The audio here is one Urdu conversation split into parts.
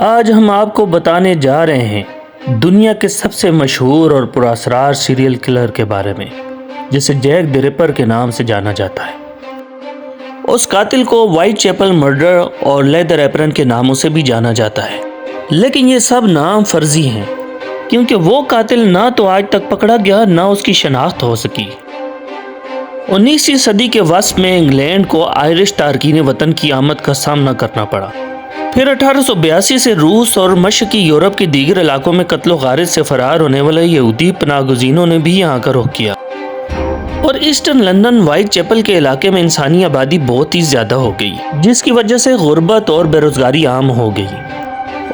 آج ہم آپ کو بتانے جا رہے ہیں دنیا کے سب سے مشہور اور پراسرار سیریل کلر کے بارے میں، جسے جیک دی ریپر کے نام سے جانا جاتا ہے۔ اس قاتل کو وائٹ چیپل مرڈر اور لیدر ایپرن کے ناموں سے بھی جانا جاتا ہے، لیکن یہ سب نام فرضی ہیں کیونکہ وہ قاتل نہ تو آج تک پکڑا گیا نہ اس کی شناخت ہو سکی۔ 19ویں صدی کے وسط میں انگلینڈ کو آئرش تارکین وطن کی آمد کا سامنا کرنا پڑا۔ پھر 1882 سے روس اور مشرقی یورپ کے دیگر علاقوں میں قتل و غارت سے فرار ہونے والے یہودی پناہ گزینوں نے بھی یہاں کا رخ کیا، اور ایسٹرن لندن وائٹ چیپل کے علاقے میں انسانی آبادی بہت ہی زیادہ ہو گئی، جس کی وجہ سے غربت اور بے روزگاری عام ہو گئی،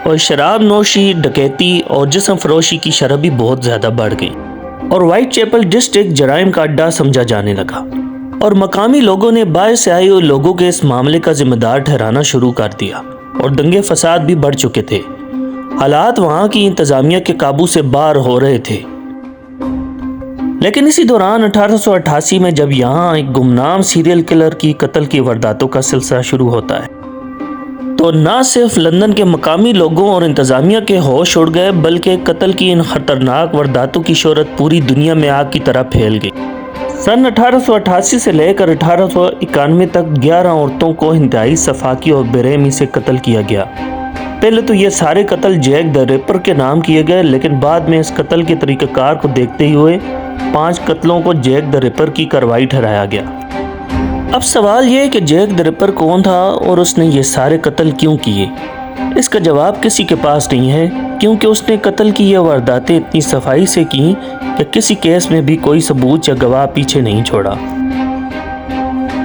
اور شراب نوشی، ڈکیتی اور جسم فروشی کی شرح بھی بہت زیادہ بڑھ گئی، اور وائٹ چیپل ڈسٹرکٹ جرائم کا اڈا سمجھا جانے لگا، اور مقامی لوگوں نے باہر سے آئے ہوئے لوگوں کے اس معاملے کا ذمہ دار ٹھہرانا شروع کر دیا، اور دنگے فساد بھی بڑھ چکے تھے۔ حالات وہاں کی انتظامیہ کے قابو سے باہر ہو رہے تھے۔ لیکن اسی دوران 1888 میں جب یہاں ایک گمنام سیریل کلر کی قتل کی وارداتوں کا سلسلہ شروع ہوتا ہے، تو نہ صرف لندن کے مقامی لوگوں اور انتظامیہ کے ہوش اڑ گئے، بلکہ قتل کی ان خطرناک وارداتوں کی شہرت پوری دنیا میں آگ کی طرح پھیل گئی۔ سن 1888 سے لے کر 1891 تک 11 عورتوں کو انتہائی سفاکی اور بے رحمی سے قتل کیا گیا۔ پہلے تو یہ سارے قتل جیک دی ریپر کے نام کیے گئے، لیکن بعد میں اس قتل کے طریقہ کار کو دیکھتے ہوئے 5 قتلوں کو جیک دی ریپر کی کارروائی ٹھہرایا گیا۔ اب سوال یہ ہے کہ جیک دی ریپر کون تھا اور اس نے یہ سارے قتل کیوں کیے؟ اس کا جواب کسی کے پاس نہیں ہے، کیونکہ اس نے قتل کی یہ وارداتیں اتنی صفائی سے کی کہ کسی کیس میں بھی کوئی ثبوت یا گواہ پیچھے نہیں چھوڑا۔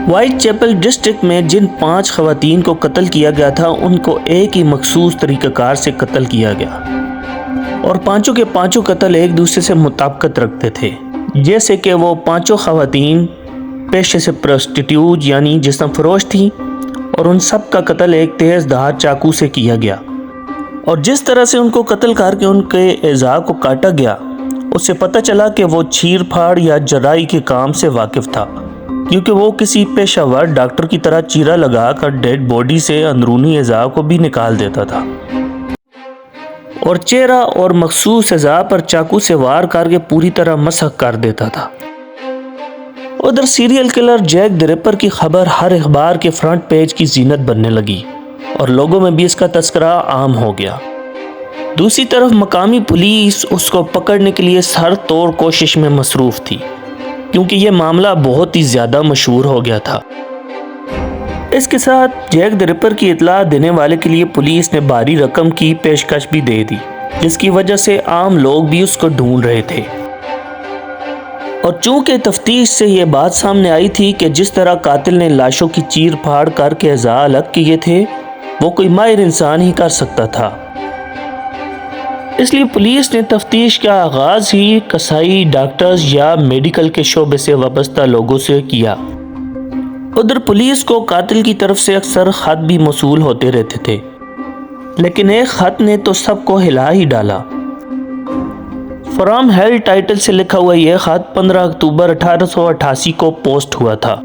وائٹ چیپل ڈسٹرکٹ میں جن 5 خواتین کو قتل کیا گیا تھا، ان کو ایک ہی مخصوص طریقہ کار سے قتل کیا گیا، اور پانچوں کے پانچوں قتل ایک دوسرے سے مطابقت رکھتے تھے، جیسے کہ وہ 5 خواتین پیشے سے پروسٹیٹیوٹ یعنی جسم فروش تھیں، اور ان سب کا قتل ایک تیز دھار چاقو سے کیا گیا، اور جس طرح سے ان کو قتل کر کے ان کے اعضاء کو کاٹا گیا، اس سے پتہ چلا کہ وہ چیر پھاڑ یا جراحی کے کام سے واقف تھا، کیونکہ وہ کسی پیشہ ور ڈاکٹر کی طرح چیرا لگا کر ڈیڈ باڈی سے اندرونی اعضاء کو بھی نکال دیتا تھا، اور چہرہ اور مخصوص اعضاء پر چاقو سے وار کر کے پوری طرح مسح کر دیتا تھا۔ ادھر سیریل کلر جیک دی ریپر کی خبر ہر اخبار کے فرنٹ پیج کی زینت بننے لگی، اور لوگوں میں بھی اس کا تذکرہ عام ہو گیا۔ دوسری طرف مقامی پولیس اس کو پکڑنے کے لیے ہر طور کوشش میں مصروف تھی، کیونکہ یہ معاملہ بہت ہی زیادہ مشہور ہو گیا تھا۔ اس کے ساتھ جیک دی ریپر کی اطلاع دینے والے کے لیے پولیس نے بھاری رقم کی پیشکش بھی دے دی، جس کی وجہ سے عام لوگ بھی اس کو ڈھونڈ رہے تھے۔ اور چونکہ تفتیش سے یہ بات سامنے آئی تھی کہ جس طرح قاتل نے لاشوں کی چیر پھاڑ کر کے اعضاء الگ کیے تھے، وہ کوئی ماہر انسان ہی کر سکتا تھا، اس لیے پولیس نے تفتیش کا آغاز ہی قصائی، ڈاکٹرز یا میڈیکل کے شعبے سے وابستہ لوگوں سے کیا۔ ادھر پولیس کو قاتل کی طرف سے اکثر خط بھی موصول ہوتے رہتے تھے، لیکن ایک خط نے تو سب کو ہلا ہی ڈالا۔ فرام ہیل ٹائٹل سے لکھا ہوا یہ خط 15 اکتوبر 1888 کو پوسٹ ہوا تھا۔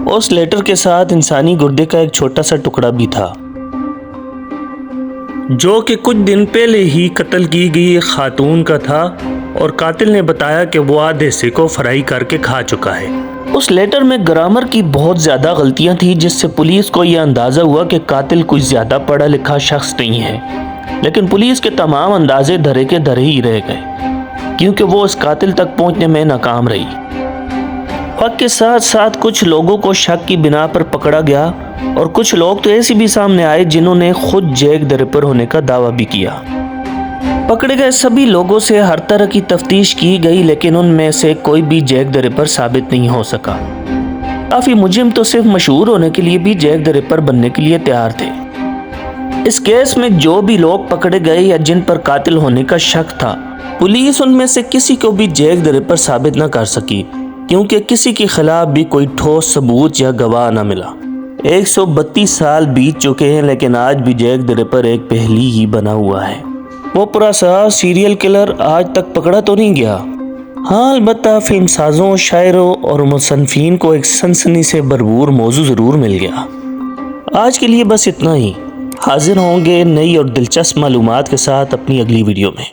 اس لیٹر کے ساتھ انسانی گردے کا ایک چھوٹا سا ٹکڑا بھی تھا، جو کہ کچھ دن پہلے ہی قتل کی گئی ایک خاتون کا تھا، اور قاتل نے بتایا کہ وہ آدھے حصے کو فرائی کر کے کھا چکا ہے۔ اس لیٹر میں گرامر کی بہت زیادہ غلطیاں تھیں، جس سے پولیس کو یہ اندازہ ہوا کہ قاتل کوئی زیادہ پڑھا لکھا شخص نہیں ہے، لیکن پولیس کے تمام اندازے دھرے کے دھرے ہی رہ گئے، کیونکہ وہ اس قاتل تک پہنچنے میں ناکام رہی۔ وقت کے ساتھ ساتھ کچھ لوگوں کو شک کی بنا پر پکڑا گیا، اور کچھ لوگ تو ایسے بھی سامنے آئے جنہوں نے خود جیک دی ریپر ہونے کا دعویٰ بھی کیا۔ پکڑے گئے سبھی لوگوں سے ہر طرح کی تفتیش کی گئی، لیکن ان میں سے کوئی بھی جیک دی ریپر ثابت نہیں ہو سکا۔ کافی مجرم تو صرف مشہور ہونے کے لیے بھی جیک دی ریپر بننے کے لیے تیار تھے۔ اس کیس میں جو بھی لوگ پکڑے گئے یا جن پر قاتل ہونے کا شک تھا، پولیس ان میں سے کسی کو بھی جیک دی ریپر ثابت نہ کر سکی، کیونکہ کسی کے خلاف بھی کوئی ٹھوس ثبوت یا گواہ نہ ملا۔ 132 سال بیت چکے ہیں، لیکن آج بھی جیک دی ریپر ایک پہلی ہی بنا ہوا ہے۔ وہ پراسرار سیریل کلر آج تک پکڑا تو نہیں گیا، ہاں البتہ فلم سازوں، شاعروں اور مصنفین کو ایک سنسنی سے بھرپور موضوع ضرور مل گیا۔ آج کے لیے بس اتنا ہی۔ حاضر ہوں گے نئی اور دلچسپ معلومات کے ساتھ اپنی اگلی ویڈیو میں۔